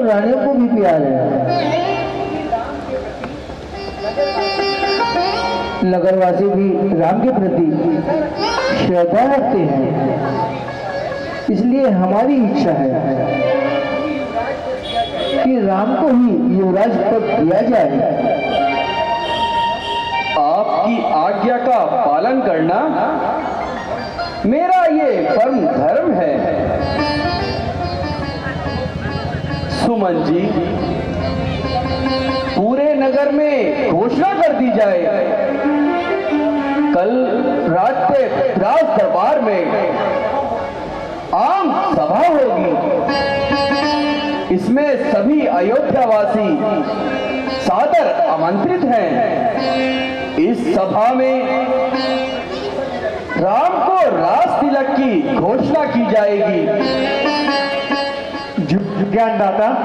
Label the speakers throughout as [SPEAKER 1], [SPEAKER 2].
[SPEAKER 1] और रानियों को भी प्यार है। नगरवासी भी राम के प्रति श्रद्धा रखते हैं, इसलिए हमारी इच्छा है कि राम को ही युवराज पद दिया जाए।
[SPEAKER 2] आपकी आज्ञा का पालन करना मेरा ये परम धर्म है। सुमन जी, पूरे नगर में घोषणा कर दी जाए, कल रात राज दरबार में आम सभा होगी। इसमें सभी अयोध्यावासी सादर आमंत्रित हैं। इस सभा में राम को राज तिलक की घोषणा की जाएगी।
[SPEAKER 1] ज्ञानदाता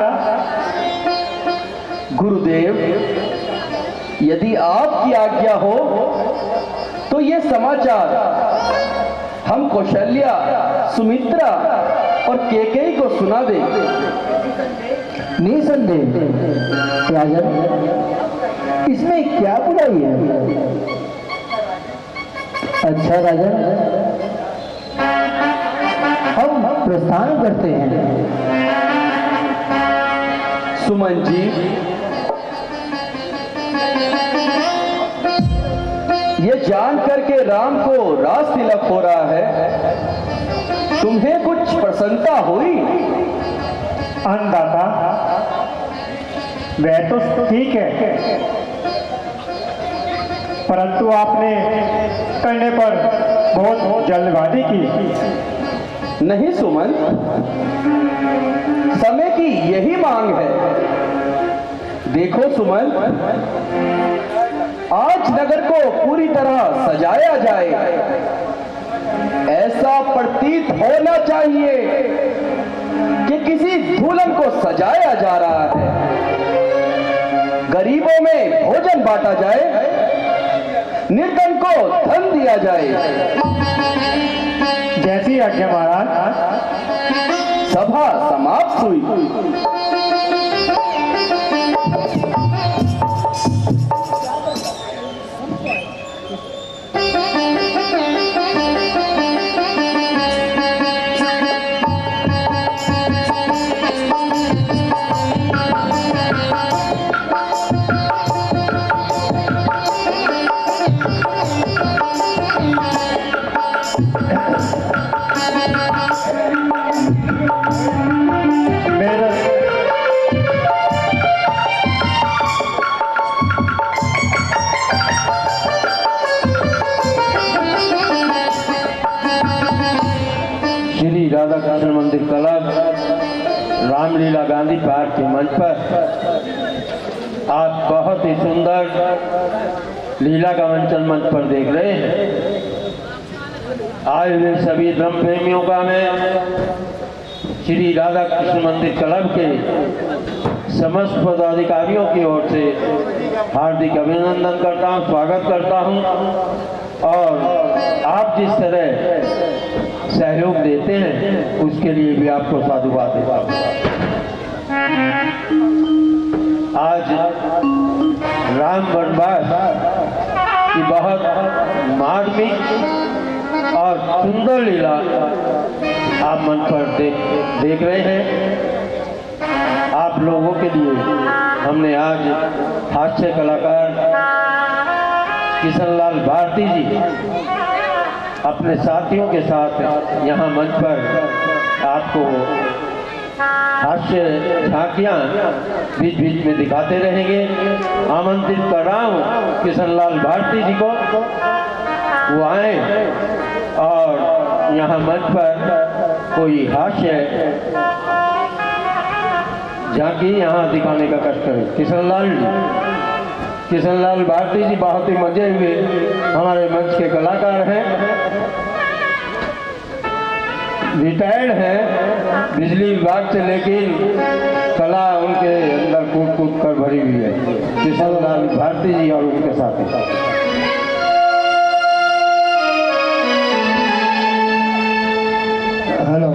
[SPEAKER 2] गुरुदेव, यदि आपकी आज्ञा हो तो ये समाचार हम कौशल्या, सुमित्रा और केकई को सुना दे।
[SPEAKER 1] निसंदेह राजन, इसमें क्या बुराई है? अच्छा राजन, हम प्रस्थान करते हैं।
[SPEAKER 2] सुमन जी, ये जान करके राम को राज तिलक हो रहा है, तुम्हें कुछ प्रसन्नता हुई?
[SPEAKER 1] अन्नदाता, वह तो ठीक है, परंतु आपने करने पर बहुत जल्दबाजी की।
[SPEAKER 2] नहीं सुमन, समय की यही मांग है। देखो सुमन, आज नगर को पूरी तरह सजाया जाए। ऐसा प्रतीत होना चाहिए कि किसी दुल्हन को सजाया जा रहा है। गरीबों में भोजन बांटा जाए, निर्धन को धन दिया जाए।
[SPEAKER 1] जैसी आज्ञा महाराज।
[SPEAKER 2] सभा समाप्त हुई। श्री राधा कृष्ण मंदिर क्लब, रामलीला गांधी पार्क के मंच पर आप बहुत ही सुंदर लीला का मंचन मंच पर देख रहे हैं। आए हुए सभी धर्म प्रेमियों का मैं श्री राधा कृष्ण मंदिर क्लब के समस्त पदाधिकारियों की ओर से हार्दिक अभिनंदन करता हूं, स्वागत करता हूं। और आप जिस तरह सहयोग देते हैं उसके लिए भी आपको साधुवाद देता हूं। आज राम वनवास की बहुत मार्मिक और सुंदर लीला आप मन पर देख रहे हैं। आप लोगों के लिए हमने आज हास्य कलाकार किशनलाल भारती जी अपने साथियों के साथ यहाँ मंच पर आपको हास्य झांकियाँ बीच बीच में दिखाते रहेंगे। आमंत्रित कर रहा हूँ किशनलाल भारती जी को, वो आए और यहाँ मंच पर कोई हास्य झांकी यहाँ दिखाने का कष्ट करें। किशनलाल भारती जी बहुत ही मजे हुए हमारे मंच के कलाकार हैं, रिटायर्ड हैं बिजली विभाग से, लेकिन कला उनके अंदर कूद कूद कर भरी हुई है। किशनलाल भारती जी और उनके साथी।
[SPEAKER 1] हेलो।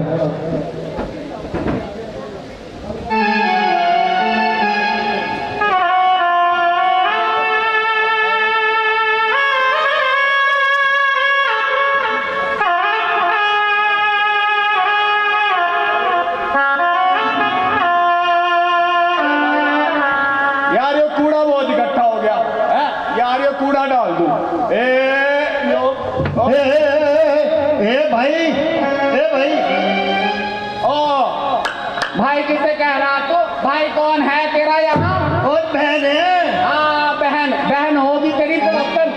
[SPEAKER 3] कूड़ा डाल दूं। भाई
[SPEAKER 4] ओ भाई किसे कह रहा तू? भाई कौन है तेरा यहाँ?
[SPEAKER 3] और बहन है।
[SPEAKER 4] हाँ बहन होगी तेरी पड़ोसन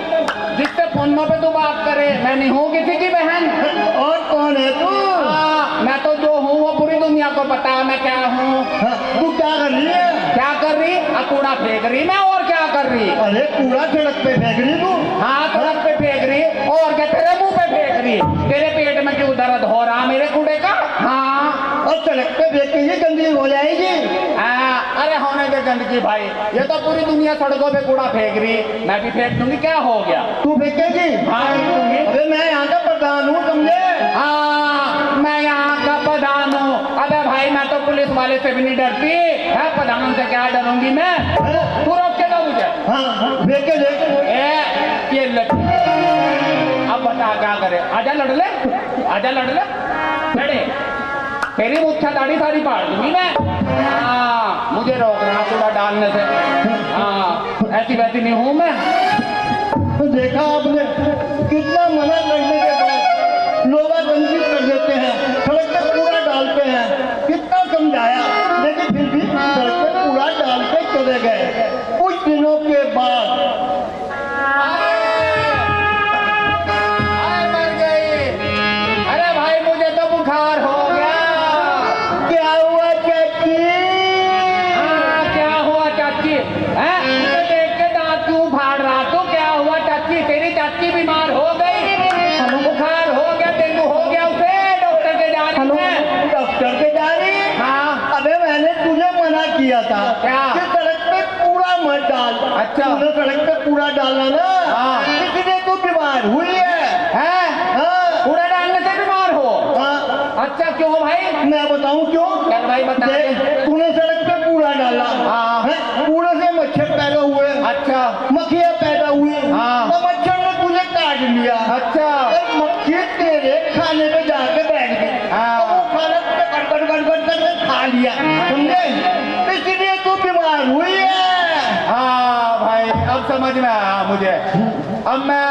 [SPEAKER 4] जिससे फोन पे तू बात करे। मैं नहीं हूँ किसी की बहन।
[SPEAKER 3] और कौन है तू?
[SPEAKER 4] हाँ मैं तो जो हूँ वो पूरी दुनिया को पता है मैं क्या हूँ।
[SPEAKER 3] तू क्या कर रही है?
[SPEAKER 4] क्या कर रही? कूड़ा फेंक रही मैं, और क्या कर रही?
[SPEAKER 3] अरे कूड़ा सड़क पे फेंक रही तू?
[SPEAKER 4] हाँ सड़क पे फेंक रही, और क्या तेरे मुंह पे फेंक रही? तेरे पेट में क्यों दर्द हो रहा मेरे कूड़े का? हाँ
[SPEAKER 3] और सड़क पे फेंक के ये गंदगी हो जाएगी।
[SPEAKER 4] अरे होने दे गंदगी भाई, ये तो पूरी दुनिया सड़कों पे कूड़ा फेंक रही, मैं भी फेंक दूंगी, क्या हो गया?
[SPEAKER 3] तू फेंकेगी?
[SPEAKER 4] हाँ दूंगी।
[SPEAKER 3] अरे मैं यहाँ का प्रधान हूँ, समझे?
[SPEAKER 4] हाँ मैं यहाँ का प्रधान हूँ। अबे भाई मैं तो पुलिस वाले से भी नहीं डरती है, प्रधान से क्या डरूंगी मैं? तू रोक के दो मुझे।
[SPEAKER 3] हाँ फेंक के देख।
[SPEAKER 4] ये ले, अब बता क्या करे? आजा लड़ ले, आजा लड़ ले, लड़े। तेरी मुच्छा दाढ़ी सारी पाड़ दूंगी मैं। हाँ मुझे रोक रहा कूड़ा डालने से। हाँ ऐसी वैसी नहीं हूँ मैं।
[SPEAKER 3] तो देखा आपने, कितना मना करने के बाद लोग गंदगी कर देते हैं, सड़क पे कूड़ा डालते हैं। कितना समझाया लेकिन फिर भी सड़क पे कूड़ा डाल के चले गए। कुछ दिनों के बाद
[SPEAKER 4] मर गई। अरे भाई मुझे तो बुखार हो गया।
[SPEAKER 3] क्या हुआ चाची?
[SPEAKER 4] क्या हुआ चाची? मुझे देख के दांत क्यों फाड़ रहा तू? क्या हुआ चाची? तेरी चाची बीमार हो गई, बुखार हो गया, डेंगू हो गया उसे, डॉक्टर के जा रही है।
[SPEAKER 3] डॉक्टर के जा रही?
[SPEAKER 4] हाँ
[SPEAKER 3] अबे मैंने तुझे मना किया था
[SPEAKER 4] क्या?
[SPEAKER 3] कि सड़क पे कूड़ा मत डाल।
[SPEAKER 4] अच्छा।
[SPEAKER 3] तूने सड़क पे कूड़ा डाला ना,
[SPEAKER 4] हाँ।
[SPEAKER 3] इसलिए तू बीमार हुई है। हाँ।
[SPEAKER 4] कूड़ा डालने से बीमार हो?
[SPEAKER 3] हाँ।
[SPEAKER 4] अच्छा क्यों भाई?
[SPEAKER 3] मैं बताऊं क्यों?
[SPEAKER 4] चल भाई बता दे।
[SPEAKER 3] देख, तूने सड़क पे कूड़ा डाला।
[SPEAKER 4] हाँ।
[SPEAKER 3] हैं? कूड़े से मच्छर पैदा हुए,
[SPEAKER 4] अच्छा
[SPEAKER 3] मक्खियां पैदा हुई।
[SPEAKER 4] हाँ।
[SPEAKER 3] तो मच्छर ने तुझे काट लिया।
[SPEAKER 4] अच्छा।
[SPEAKER 3] और मक्खी तेरे खाने पे जाके बैठ गई।
[SPEAKER 4] हाँ।
[SPEAKER 3] तो वो खाना तुझे गड़गड़ करके खा लिया, समझे? इसलिए तू बीमार हुई है।
[SPEAKER 4] हाँ भाई अब समझ में आया मुझे। अब मैं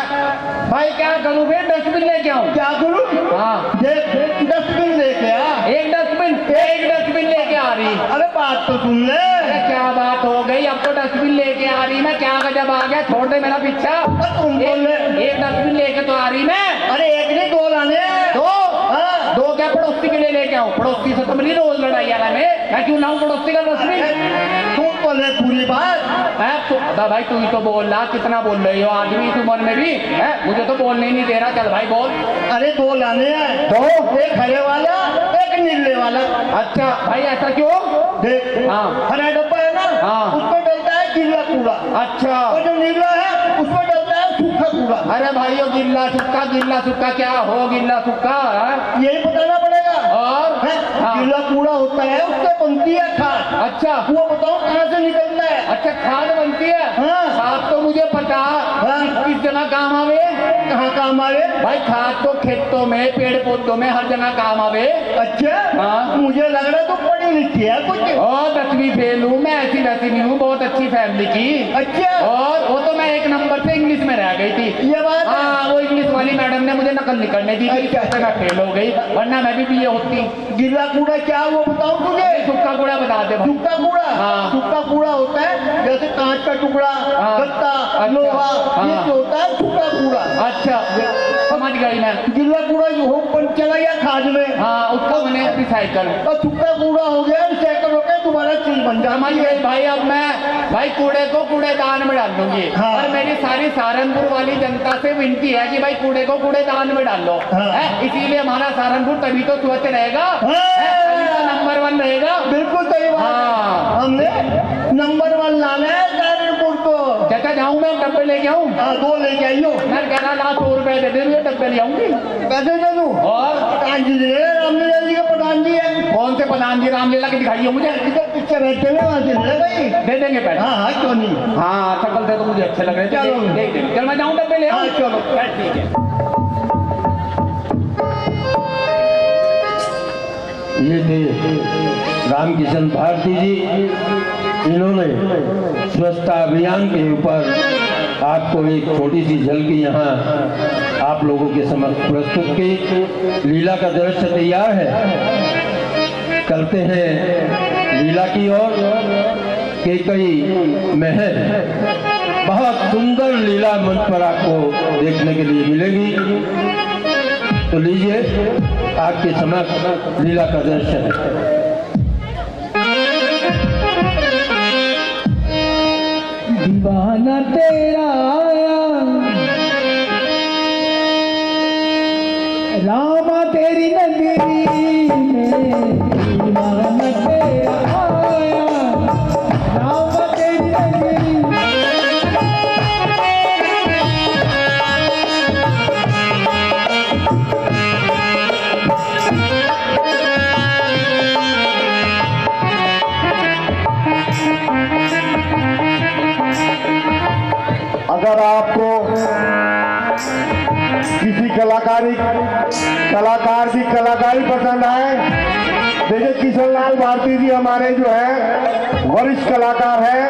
[SPEAKER 4] भाई क्या करूँ फिर? डस्टबिन लेके आऊँ?
[SPEAKER 3] क्या करूं?
[SPEAKER 4] हाँ
[SPEAKER 3] देख डस्टबिन लेके आ।
[SPEAKER 4] एक डस्टबिन लेके आ रही।
[SPEAKER 3] अरे बात तो सुन ले।
[SPEAKER 4] अरे क्या बात हो गई? अब तो डस्टबिन लेके आ रही मैं, क्या गजब आ गया, छोड़ दे मेरा पीछा।
[SPEAKER 3] तुम बोल ले।
[SPEAKER 4] एक डस्टबिन लेके तो आ रही मैं।
[SPEAKER 3] अरे एक नहीं दो लाने हैं।
[SPEAKER 4] दो?
[SPEAKER 3] हाँ।
[SPEAKER 4] दो क्या पड़ोसी के लिए लेके आऊँ? पड़ोसी से तो मेरी रोज लड़ाई आ रहा मैं क्यों लाऊं पड़ोसी का डस्टबिन?
[SPEAKER 3] तू बोले पूरी बात।
[SPEAKER 4] तो भाई तू ही तो बोल रहा, कितना बोल रही हो आदमी इस उम्र में भी है? मुझे तो बोलने ही नहीं दे रहा। चल भाई बोल।
[SPEAKER 3] अरे दो लाने हैं।
[SPEAKER 4] दो?
[SPEAKER 3] एक हरे वाला, एक नीले वाला।
[SPEAKER 4] अच्छा भाई ऐसा क्यों?
[SPEAKER 3] देख,
[SPEAKER 4] हाँ।
[SPEAKER 3] हरा डब्बा है ना,
[SPEAKER 4] हाँ।
[SPEAKER 3] उसमें डलता है गीला कूड़ा।
[SPEAKER 4] अच्छा।
[SPEAKER 3] और जो नीला है उसमें डलता है सूखा कूड़ा।
[SPEAKER 4] अरे भाई ये गिल्ला सुक्का क्या हो? गिल्ला सुक्का
[SPEAKER 3] यही बताना पड़ेगा।
[SPEAKER 4] और
[SPEAKER 3] हैं?
[SPEAKER 4] हाँ।
[SPEAKER 3] गीला कूड़ा होता है, उससे बनती है खाद।
[SPEAKER 4] अच्छा।
[SPEAKER 3] वो बताओ कहाँ से निकलता है?
[SPEAKER 4] अच्छा खाद बनती है?
[SPEAKER 3] हाँ।
[SPEAKER 4] खाद तो मुझे पता।
[SPEAKER 3] हाँ।
[SPEAKER 4] किस जगह काम आवे?
[SPEAKER 3] कहाँ काम आवे?
[SPEAKER 4] भाई खाद तो खेतों में, पेड़ पौधों में, हर जगह काम आवे।
[SPEAKER 3] अच्छा।
[SPEAKER 4] हाँ।
[SPEAKER 3] मुझे लग रहा है तू पढ़ी लिखी है कुछ।
[SPEAKER 4] और 10वीं फेल हूँ मैं, ऐसी वैसी नहीं हूँ, बहुत अच्छी फैमिली की।
[SPEAKER 3] अच्छा।
[SPEAKER 4] और वो तो मैं एक नंबर से इंग्लिश में रह गई थी।
[SPEAKER 3] ये बात है।
[SPEAKER 4] हाँ वो इंग्लिश वाली मैडम ने मुझे नकल नहीं करने दी थी,
[SPEAKER 3] अच्छा।
[SPEAKER 4] इससे मैं फेल हो गई, वरना मैं भी बीए होती।
[SPEAKER 3] गीला कूड़ा क्या है वो बताओ तुझे?
[SPEAKER 4] सूखा कूड़ा बता दे भाई।
[SPEAKER 3] सूखा कूड़ा?
[SPEAKER 4] हाँ।
[SPEAKER 3] सूखा कूड़ा होता है जैसे कांच का टुकड़ा,
[SPEAKER 4] हाँ।
[SPEAKER 3] गत्ता,
[SPEAKER 4] अच्छा।
[SPEAKER 3] लोहा, ये
[SPEAKER 4] हाँ।
[SPEAKER 3] जो होता है सूखा कूड़ा।
[SPEAKER 4] अच्छा समझ गई मैं।
[SPEAKER 3] गीला कूड़ा जो हो बन चला गया खाद में।
[SPEAKER 4] हाँ उसका मैंने रिसाइकल।
[SPEAKER 3] और सूखा कूड़ा हो गया रिसाइकल होकर दोबारा चीज बन
[SPEAKER 4] समझ
[SPEAKER 3] जाती
[SPEAKER 4] गई
[SPEAKER 3] है।
[SPEAKER 4] भाई। अब मैं भाई कूड़े को कूड़ेदान में डाल दूंगी।
[SPEAKER 3] हाँ।
[SPEAKER 4] और मेरी सारी सहारनपुर वाली जनता से विनती है कि भाई कूड़े को कूड़ेदान में डाल लो।
[SPEAKER 3] हाँ।
[SPEAKER 4] है? इसीलिए हमारा सहारनपुर तभी तो स्वच्छ रहेगा, है? तभी तो नंबर 1 रहेगा।
[SPEAKER 3] बिल्कुल सही बात है।
[SPEAKER 4] हाँ।
[SPEAKER 3] हमने नंबर 1 लाना है सहारनपुर को।
[SPEAKER 4] चाचा जाऊँ मैं डब्बे लेके आऊँ?
[SPEAKER 3] हाँ 2 लेके आइयो।
[SPEAKER 4] मैं कह रहा ला 100 रुपए दे दे, डब्बे ले आऊंगी।
[SPEAKER 3] पैसे दे दूं?
[SPEAKER 4] और
[SPEAKER 3] प्रधान जी दे, रामलीला जी के प्रधान जी है।
[SPEAKER 4] कौन से प्रधान जी? रामलीला की दिखाइए मुझे।
[SPEAKER 3] इधर पीछे बैठे हुए वहाँ से ले भाई।
[SPEAKER 4] दे देंगे पैसे।
[SPEAKER 3] हाँ हाँ क्यों नहीं।
[SPEAKER 4] हाँ शक्ल से तो मुझे अच्छे लग रहे थे।
[SPEAKER 3] चलो।
[SPEAKER 4] दे दे। चल मैं जाऊँ डब्बे ले आऊँ?
[SPEAKER 3] हाँ, चलो।
[SPEAKER 4] चल, ठीक है।
[SPEAKER 2] ये थे रामकिशन भारती जी। इन्होंने स्वच्छता अभियान के ऊपर आपको एक छोटी सी झलकी यहाँ आप लोगों के समक्ष प्रस्तुत की। लीला का दृश्य तैयार है, करते हैं लीला की ओर। कैकेयी महल, बहुत सुंदर लीला मंच पर आपको देखने के लिए मिलेगी। तो लीजिए आपके समक्ष लीला का दृश्य है।
[SPEAKER 1] दीवाना तेरा आया रामा तेरी नगरी में, दीवाना तेरा आया रामा तेरी नगरी में।
[SPEAKER 3] अगर आपको किसी कलाकार की कलाकारी पसंद आए, देखिए किशन लाल भारती जी हमारे जो है वरिष्ठ कलाकार हैं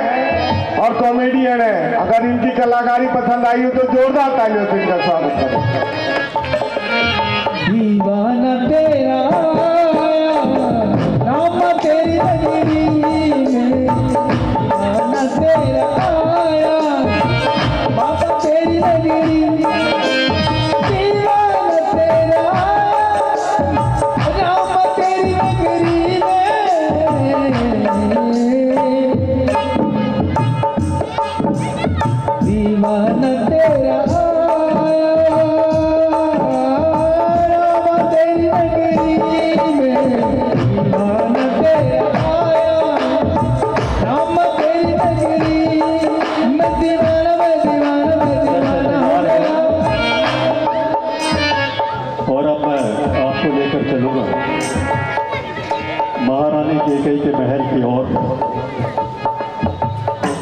[SPEAKER 3] और कॉमेडियन हैं। अगर इनकी कलाकारी पसंद आई हो तो जोरदार तालियों से इनका स्वागत करें।
[SPEAKER 1] दीवाना तेरा आया रामा तेरी नगरी में, दीवाना तेरा आया बाबा तेरी नगरी में, दीवाना तेरा रामा तेरी नगरी में, दीवाना तेरा
[SPEAKER 5] महारानी कैकेयी के महल की ओर।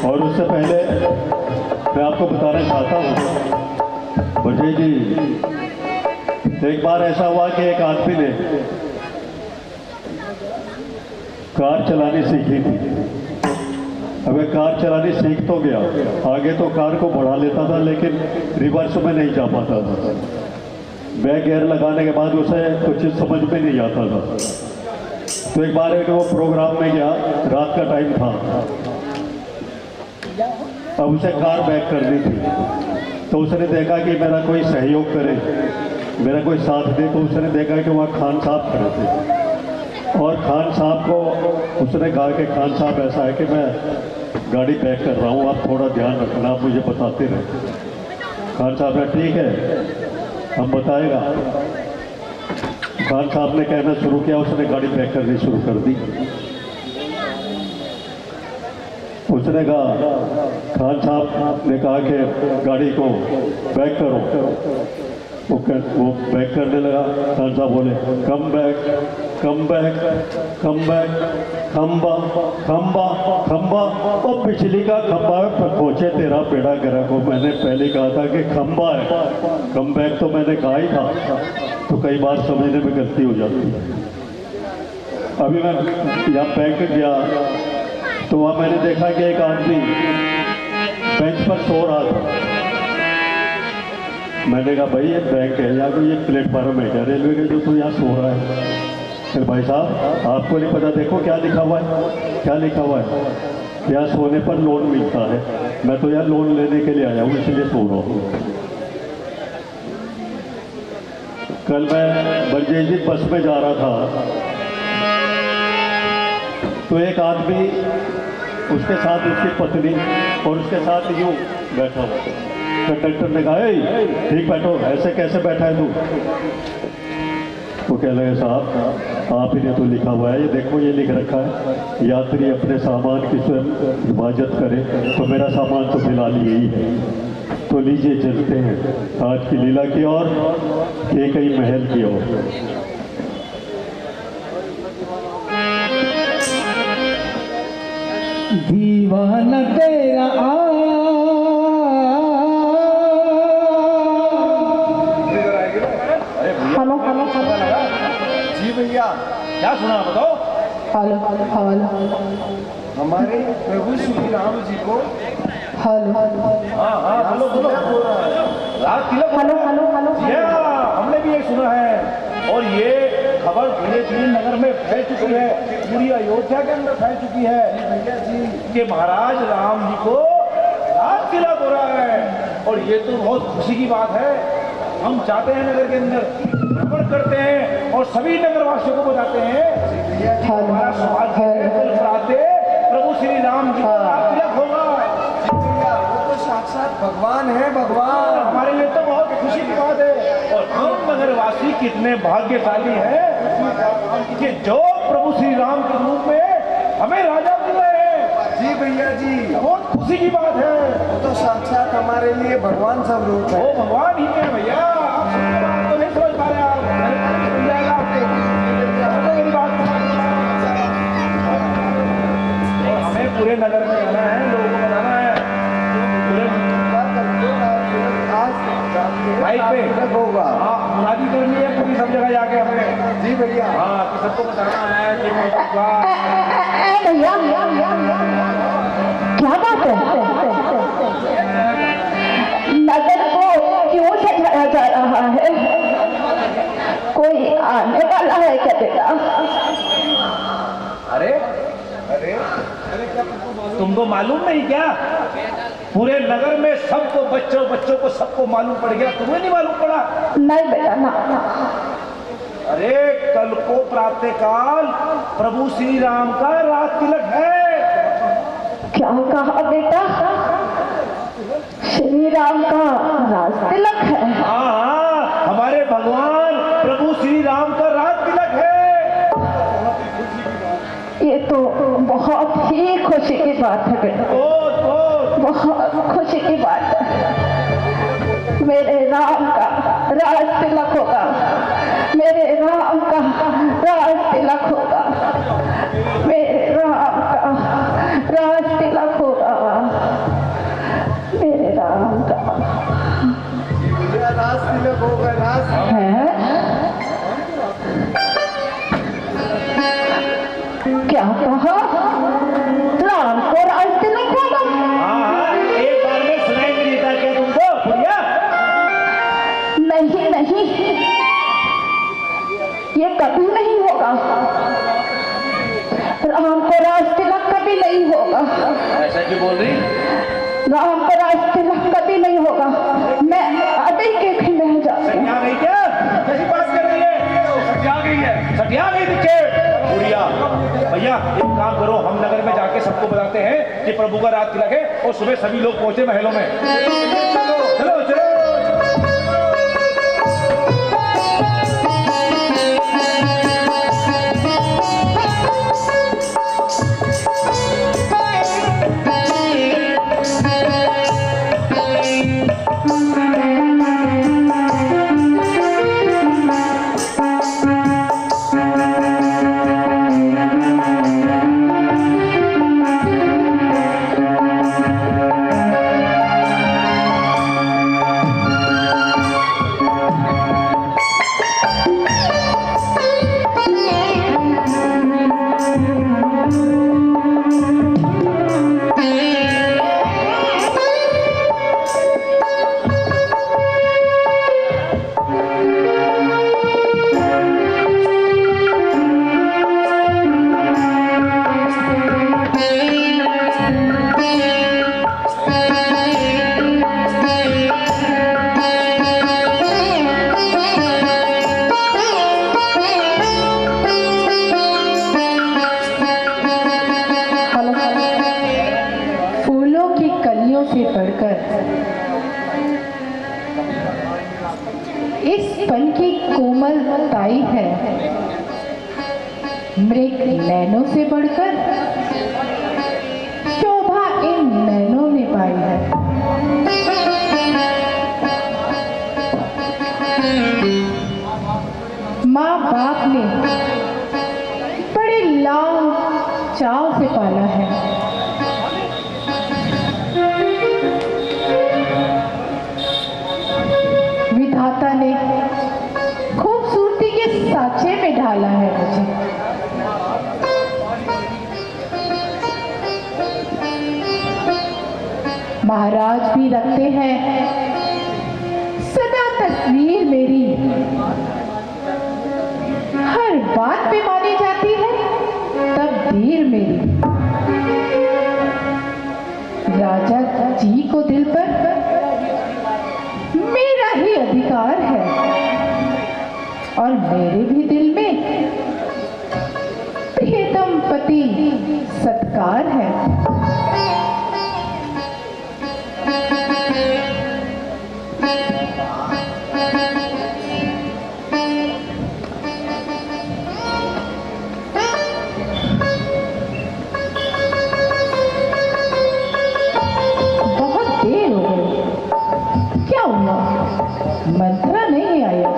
[SPEAKER 5] और उससे पहले मैं आपको बताना चाहता हूँ बजय जी, एक बार ऐसा हुआ कि एक आदमी ने कार चलानी सीखी थी। अब कार चलानी सीख तो गया, आगे तो कार को बढ़ा लेता था लेकिन रिवर्स में नहीं जा पाता था। बैक गियर लगाने के बाद उसे कुछ समझ में नहीं आता था। तो एक बार वो प्रोग्राम में गया, रात का टाइम था, अब उसे कार बैक करनी थी। तो उसने देखा कि मेरा कोई सहयोग करे, मेरा कोई साथ दे। तो उसने देखा कि वहाँ खान साहब खड़े थे और खान साहब को उसने कहा कि खान साहब ऐसा है कि मैं गाड़ी बैक कर रहा हूँ, आप थोड़ा ध्यान रखना, आप मुझे बताते रहे। खान साहब ने ठीक है हम बताएगा। खान साहब ने कहना शुरू किया, उसने गाड़ी बैक करनी शुरू कर दी। उसने कहा, खान साहब ने कहा कि गाड़ी को बैक करो। वो बैक करने लगा। खान साहब बोले come back, come back, come back, खंबा खंबा खंबा। और बिजली का खंबा पहुंचे तेरा पेड़ा गिरा को। मैंने पहले कहा था कि खंबा है, कम बैक तो मैंने कहा ही था। तो कई बार समझने में गलती हो जाती है। अभी मैं यहाँ बैंक गया तो वहाँ मैंने देखा कि एक आदमी बेंच पर सो रहा था। मैंने कहा भाई ये बैंक है या कोई ये प्लेटफार्म है क्या रेलवे के जो तू यहाँ सो रहा है? फिर भाई साहब आपको नहीं पता, देखो क्या लिखा हुआ है, क्या लिखा हुआ है, यहाँ सोने पर लोन मिलता है। मैं तो यहाँ लोन लेने के लिए आया हूँ, इसलिए सो रहा हूँ। कल मैं बरजेजी बस में जा रहा था तो एक आदमी, उसके साथ उसकी पत्नी और उसके साथ यूँ बैठा हुआ। कंडक्टर ने कहा ठीक बैठो, ऐसे कैसे बैठा है तू? वो कह रहे साहब आप ही ने तो लिखा हुआ है, ये देखो ये लिख रखा है यात्री अपने सामान की स्वयं हिफाजत करे, तो मेरा सामान तो फिलहाल यही है। तो लीजिए चलते हैं आज की लीला की ओर, कैकेयी महल की ओर।
[SPEAKER 1] दीवाना तेरा
[SPEAKER 3] जी भैया क्या सुना बताओ।
[SPEAKER 1] हेलो हेलो
[SPEAKER 3] हमारे प्रभु श्री राम जी को
[SPEAKER 6] हेलो
[SPEAKER 3] हाँ हाँ बोलो बोलो Raj Tilak
[SPEAKER 6] hello hello hello
[SPEAKER 3] हमने भी ये सुना है और ये खबर धीरे धीरे नगर में फैल चुकी है, पूरी अयोध्या के अंदर फैल चुकी है भैया जी कि महाराज राम जी को राज तिलक हो रहा है। और ये तो बहुत खुशी की बात है। हम चाहते हैं नगर के अंदर भ्रमण करते हैं और सभी नगरवासियों को बताते हैं हमारा सौभाग्य है कल प्रातः प्रभु श्री राम जी का राज तिलक होगा।
[SPEAKER 1] तो साक्षात भगवान है, भगवान।
[SPEAKER 3] हमारे लिए तो बहुत खुशी की बात है और हम नगरवासी कितने भाग्यशाली हैं कि जो प्रभु श्री राम के रूप में हमें राजा मिल रहे हैं।
[SPEAKER 1] जी भैया जी,
[SPEAKER 3] बहुत खुशी की बात है।
[SPEAKER 1] वो तो साक्षात हमारे लिए भगवान स्वरूप है।
[SPEAKER 3] वो भगवान ही है भैया। आप सुनने बात तो नहीं समझ पा रहे आप, समझ जाएगा आपको। मेरी बात और हमें पूरे नगर में जाना है, लोगों को बताना है पूरे माइक पे
[SPEAKER 1] होगा।
[SPEAKER 3] हाँ मुनादी करनी है पूरी सब जगह जाके हमें।
[SPEAKER 1] जी भैया।
[SPEAKER 3] हाँ कि सबको बताना है कि भगवान
[SPEAKER 6] भैया क्या बात है? नगर को क्यों सजाया जा रहा है? कोई आने वाला है क्या बेटा?
[SPEAKER 3] अरे अरे तुमको मालूम नहीं क्या? पूरे नगर में सबको बच्चों को सबको मालूम पड़ गया, तुम्हें नहीं मालूम पड़ा?
[SPEAKER 6] नहीं बेटा ना।
[SPEAKER 3] अरे कल को प्रातःकाल प्रभु श्री राम का राज तिलक है।
[SPEAKER 6] क्या कहा बेटा? श्री राम का राज तिलक है?
[SPEAKER 3] हाँ हमारे भगवान प्रभु श्री राम का राज तिलक है।
[SPEAKER 6] ये तो बहुत ही खुशी की बात है बेटा, बहुत खुशी की बात है। मेरे राम का राज तिलक होगा, मेरे राम का राज तिलक होगा, मेरे राम का राज तिलक होगा, मेरे राम का
[SPEAKER 1] राज तिलक होगा। राज
[SPEAKER 6] है। क्या कहा? राम को राज तिलक होगा?
[SPEAKER 3] हाँ एक बार में सुनाई नहीं देता क्या तुमको भैया?
[SPEAKER 6] नहीं नहीं, ये कभी नहीं होगा। राम को राज तिलक कभी नहीं होगा।
[SPEAKER 3] ऐसा क्यों बोल रही?
[SPEAKER 6] राम को राज तिलक कभी नहीं होगा। मैं अभी के भी नहीं जा
[SPEAKER 3] सटिया गई क्या? कैसी बात कर रही है? सटिया गई है, सटिया गई दिखे बुढ़िया। भैया एक काम करो, हम नगर में जाके सबको बताते हैं कि प्रभु का राज तिलक है और सुबह सभी लोग पहुंचे महलों में। चलो चलो चलो।
[SPEAKER 6] से बढ़कर इस पल की कोमलताई है, मृग नैनों से बढ़कर शोभा इन नैनों ने पाई है। माँ बाप ने बड़े लाव चाव से पाला है। विधाता ने खूबसूरती के साँचे में ढाला है मुझे। महाराज भी रखते हैं सदा तस्वीर मेरी, हर बात पे मानी जाती है तकदीर मेरी। राजा जी को दिल पर मेरा ही अधिकार है और मेरे भी दिल में प्रियतम पति सत्कार है। मंत्रा नहीं आया।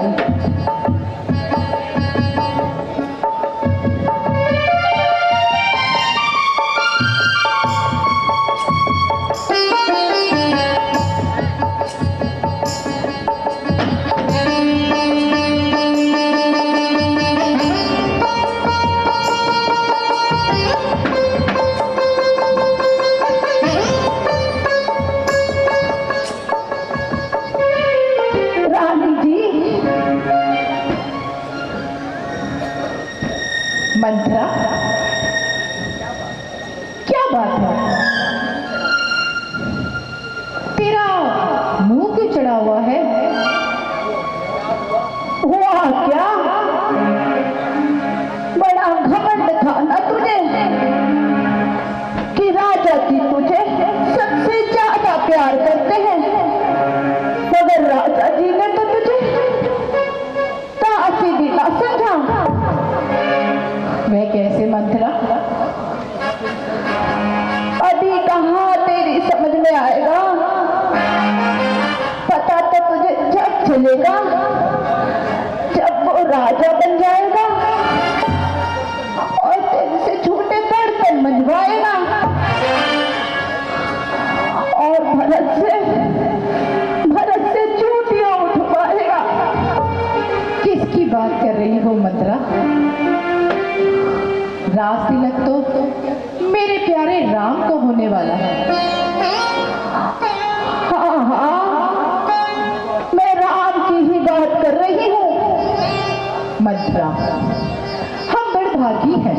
[SPEAKER 6] मंत्रा, क्या बात है? तेरा मुंह क्यों चढ़ा हुआ है? हुआ क्या? बड़ा घमंड था ना तुझे कि राजा जी तुझे सबसे ज्यादा प्यार करते हैं, मगर राजा जी ने तो तुझे तासी भी ना समझा। वह कैसे मंत्रा? अभी कहाँ तेरी समझ में आएगा, पता तो तुझे जब चलेगा जब वो राजा बन जाएगा और तेरे से झूठे बर्तन मंजवाएगा और भरत से चूटियां उठवाएगा। किसकी बात कर रही हो मंत्रा? राज तिलक तो मेरे प्यारे राम को होने वाला है। हाँ हाँ, मैं राम की ही बात कर रही हूँ। मंत्रा, हम बड़भागी हैं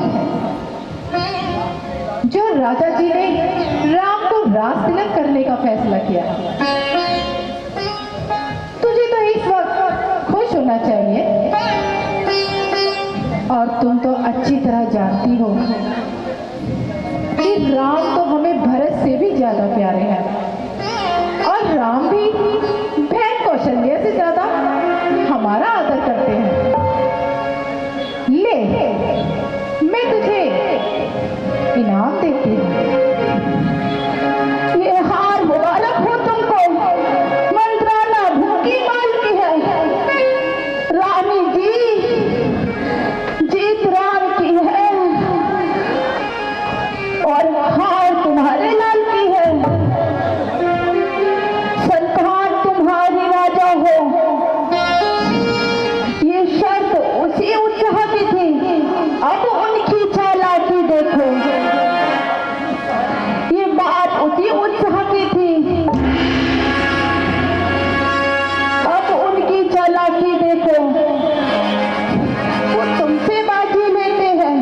[SPEAKER 6] जो राजा जी ने राम को राज तिलक करने का फैसला किया। तुझे तो इस वक्त खुश होना चाहिए और तुम तो अच्छी तरह जानती हो कि राम तो हमें भरत से भी ज्यादा प्यारे हैं और राम भी बहन कौशल्या से ज्यादा हमारा आदर करते हैं। ले, मैं तुझे इनाम देती हूँ। ये हार मुबारक हो तुमको। मंत्राना भूखी मालती है। रानी जी, जीत राम की है और हार तुम्हारे लाल की है। संतान तुम्हारी राजा हो, ये शर्त उसी उत्साह की थी। अब उनकी चालाकी देखो, ये बात उसी उत्साह की थी। अब उनकी चालाकी देखो, वो तुमसे बाजी लेते हैं।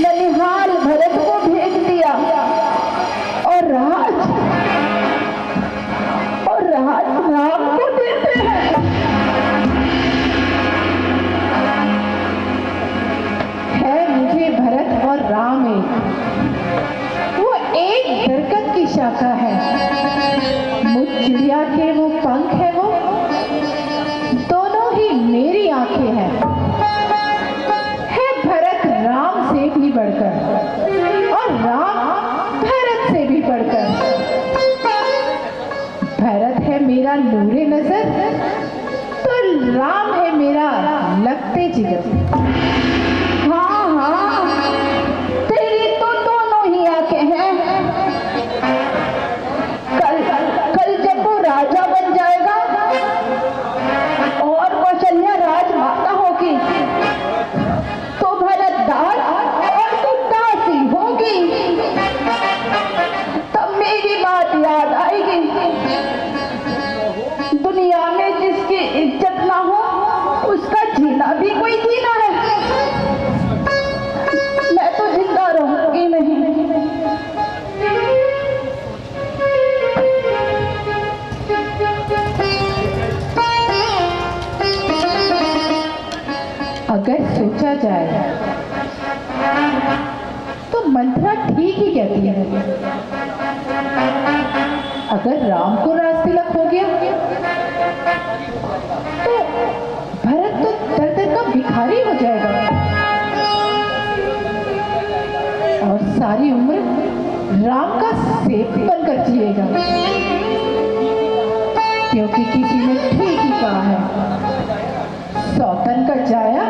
[SPEAKER 6] ननिहाल भरत को भेज दिया और राज राम को देते हैं। है मुझे भरत और राम वो एक दरकत की शाखा है। मुझ चिड़िया के वो पंख है, वो दोनों ही मेरी आंखें हैं। है भरत राम से भी बढ़कर और राम भरत से भी बढ़कर। भरत है मेरा नूरे नजर तो राम है मेरा लगते जिगर। हाँ हाँ, तेरी तो दोनों ही आंखें हैं। कल जब वो राजा बन जाएगा और कौशल्या राजमाता होगी तो भरत दास और तू दासी होगी। तब मेरी मंथरा ठीक ही कहती है। अगर राम को राज तिलक हो गया तो भरत तो दर दर का भिखारी हो जाएगा और सारी उम्र राम का सेवक बनकर जिएगा। क्योंकि किसी ने ठीक ही कहा है, सौतन का जाया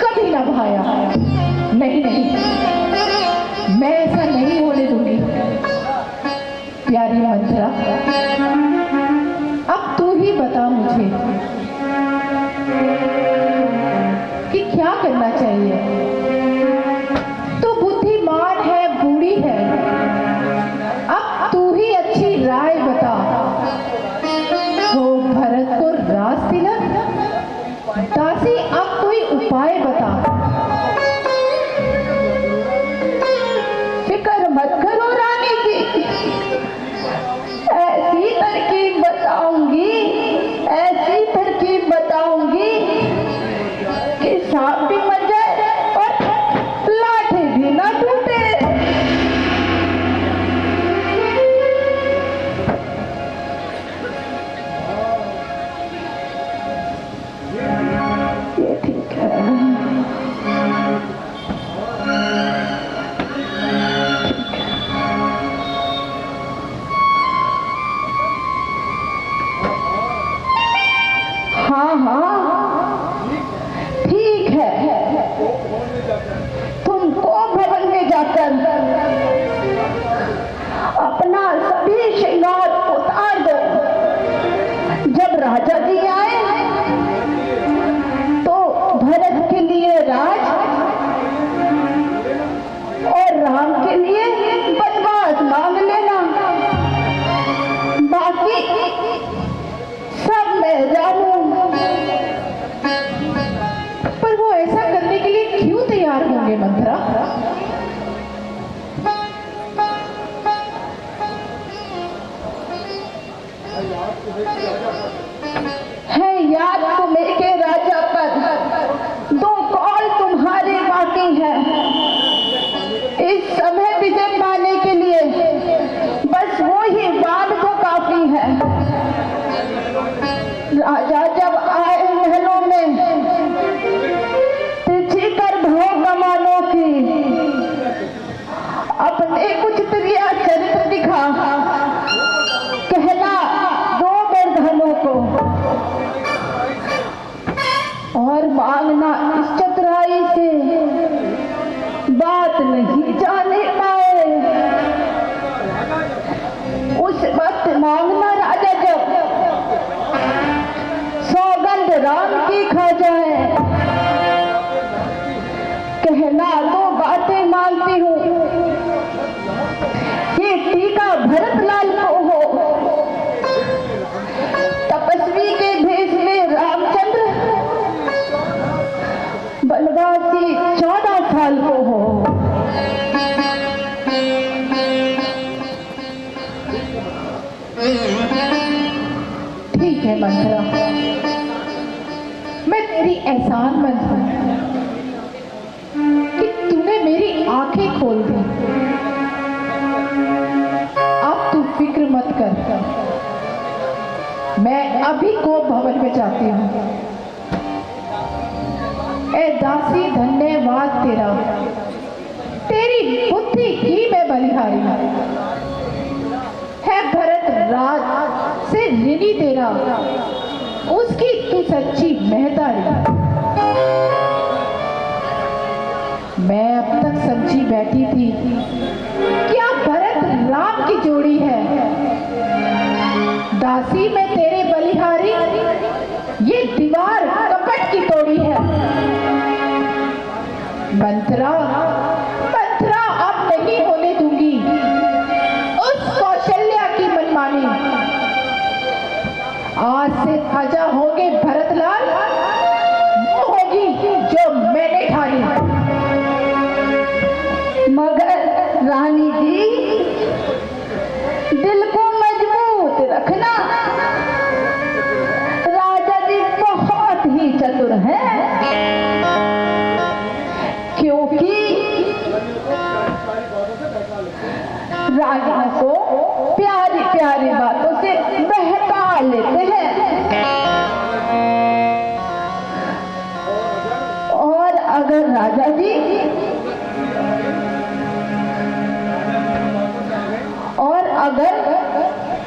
[SPEAKER 6] कभी ना भाया। नहीं नहीं, मैं ऐसा नहीं होने दूंगी। प्यारी मंथरा, अब तू ही बता मुझे कि क्या करना चाहिए। तू बुद्धिमान है, बूढ़ी है, अब तू ही अच्छी राय बता। तो भरत को राज तिलक, दासी अब कोई उपाय बता। फिक्र मत करो रानी जी, ऐसी तरकीब बताऊंगी, ऐसी तरकीब बताऊंगी कि सांप भी मर जाए और लाठी भी ना टूटे। ये ठीक है। हाँ हाँ ठीक है, तुमको भवन में जाकर अपना सभी श्रृंगार उतार दो। जब राजा जी आए तो भरत के लिए राज और राम के लिए वनवास मांग लेना। बाकी सब मैं जानूं। पर वो ऐसा करने के लिए क्यों तैयार होंगे मंथरा? है याद तुम्हें के राजा पर 2 कौल तुम्हारे बाकी है। इस समय विजय पाने के लिए बस वो ही बात तो काफी है। राजा जब आए महलों में तिरछी कर भोग कमानों की, अपने कुछ त्रिया चरित्र दिखा, कहला 2 बरधनों को और मांगना इस चतुराई से बात नहीं जाने पाए। उस वक्त मांगना राजा जब सौगंध राम की खा जाए, कहना 2 बातें मांगती हूँ, ये टीका भरत लाल को हो, तपस्वी के भेष में रामचंद्र बनवासी 14 साल को हो। ठीक है मंथरा, मैं तेरी एहसानमंद हूं कि तूने मेरी आंखें खोल दी। अब तू फिक्र मत कर, मैं अभी को भवन में जाती हूँ। ए दासी धन्यवाद तेरा, तेरी बुद्धि की मैं बलिहारी है। भरत राज से ऋणी तेरा, उसकी तू सच्ची महतारी। मैं अब तक समझी बैठी थी क्या भरत राम की जोड़ी है। दासी में तेरे बलिहारी, ये दीवार कपट की तोड़ी है। मंथरा मंथरा अब नहीं होने दूंगी उस कौशल्या की मनमानी। आज से ताजा होंगे भरतलाल, वो होगी जो मैंने ठानी। मगर रानी जी, दिल को मजबूत रखना, राजा जी बहुत ही चतुर हैं, क्योंकि रानियों को प्यारी प्यारी बातों से बहका लेते हैं। और अगर राजा जी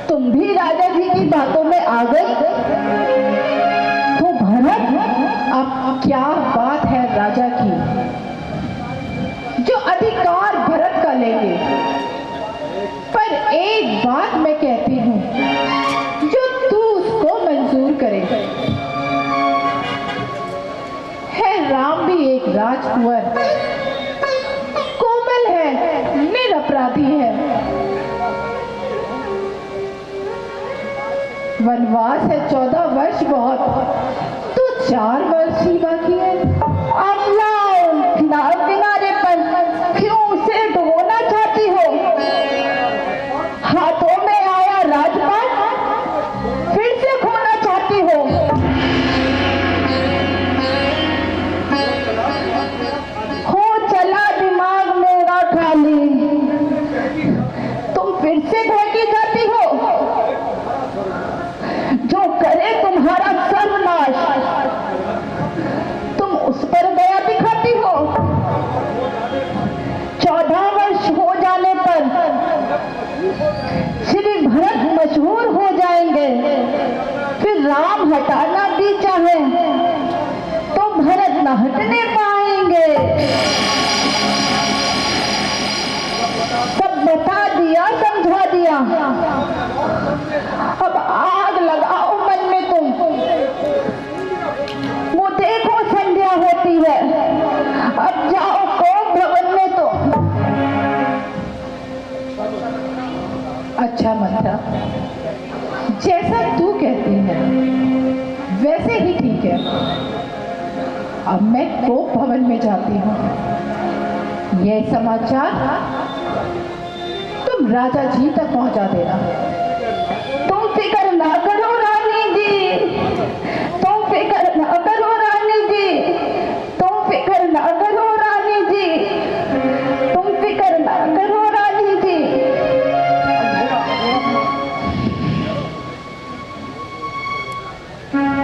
[SPEAKER 6] तुम भी राजा जी की बातों में आ गई तो भरत, अब क्या बात है राजा की जो अधिकार भरत का लेंगे। पर एक बात मैं कहती हूं जो तू उसको मंजूर करे। है राम भी एक राजकुंवर, कोमल है, निरपराधी है। वनवास है 14 वर्ष बहुत, तो 4 वर्ष ही बाकी है। अब लाओ किनारे पर क्यों उसे डुबोना चाहती हो? हाथों में आया राजपाट फिर से खोना चाहती हो? हो चला दिमाग मेरा खाली, तुम फिर से बहकी जाती हो। जो करे तुम्हारा सर्वनाश, तुम उस पर दया दिखाती हो। 14 वर्ष हो जाने पर श्री भरत मशहूर हो जाएंगे। फिर राम हटाना भी चाहे तो भरत न हटने पाएंगे। सब बता दिया, समझा दिया, अब आग लगाओ मन में तुम। वो देखो संध्या होती है, अब जाओ कोप भवन में तुम। अच्छा मंत्रा, जैसा तू कहती है वैसे ही ठीक है। अब मैं कोप भवन में जाती हूँ। यह समाचार तुम राजा जी तक पहुंचा देना।